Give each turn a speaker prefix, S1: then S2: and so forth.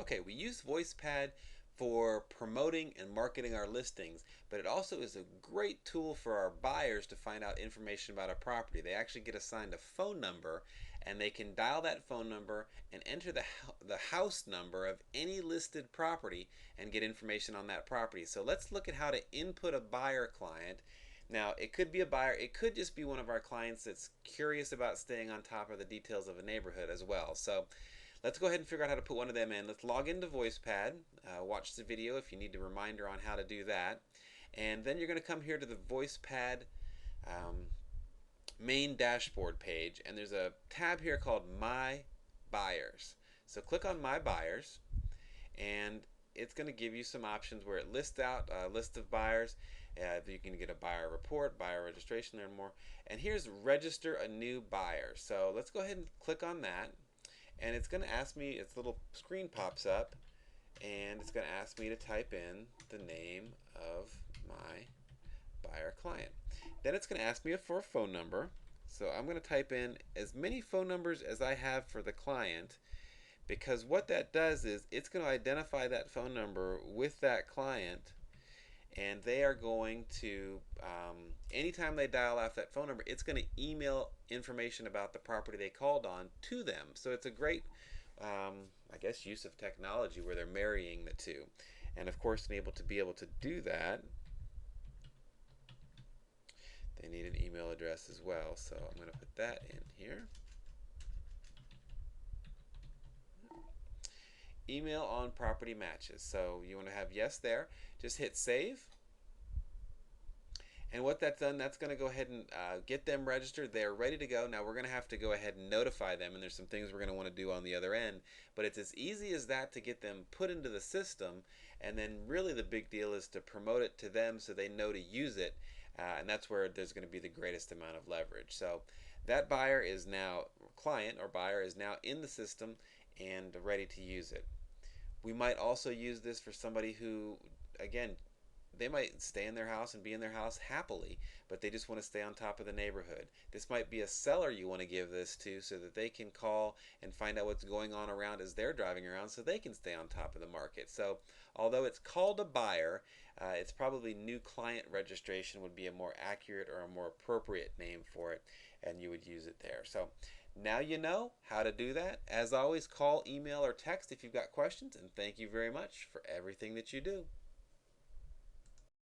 S1: Okay, we use VoicePad for promoting and marketing our listings, but it also is a great tool for our buyers to find out information about a property. They actually get assigned a phone number, and they can dial that phone number and enter the house number of any listed property and get information on that property. So let's look at how to input a buyer client. Now, it could be a buyer, it could just be one of our clients that's curious about staying on top of the details of a neighborhood as well. So let's go ahead and figure out how to put one of them in. Let's log into VoicePad, watch the video if you need a reminder on how to do that. And then you're going to come here to the VoicePad um, main dashboard page, and there's a tab here called My Buyers. So click on My Buyers, and it's going to give you some options where it lists out a list of buyers. You can get a buyer report, buyer registration, learn more. And here's register a new buyer. So let's go ahead and click on that. And it's going to ask me, its little screen pops up, and it's going to ask me to type in the name of my buyer client. Then it's going to ask me for a phone number. So I'm going to type in as many phone numbers as I have for the client, because what that does is it's going to identify that phone number with that client, and they are going to, anytime they dial off that phone number, it's going to email information about the property they called on to them. So it's a great, I guess, use of technology where they're marrying the two. And of course, to be able to do that, they need an email address as well. So I'm going to put that in here. Email on property matches. So you want to have yes there. Just hit save. And what that's done, that's going to go ahead and get them registered. They're ready to go. Now we're going to have to go ahead and notify them, and there's some things we're going to want to do on the other end. But it's as easy as that to get them put into the system, and then really the big deal is to promote it to them so they know to use it, and that's where there's going to be the greatest amount of leverage. So that buyer is now, client or buyer is now in the system and ready to use it. We might also use this for somebody who, again, they might stay in their house and be in their house happily, but they just want to stay on top of the neighborhood. This might be a seller you want to give this to so that they can call and find out what's going on around as they're driving around so they can stay on top of the market. So although it's called a buyer, it's probably new client registration would be a more accurate or a more appropriate name for it, and you would use it there. So now you know how to do that. As always, call, email, or text if you've got questions, and thank you very much for everything that you do.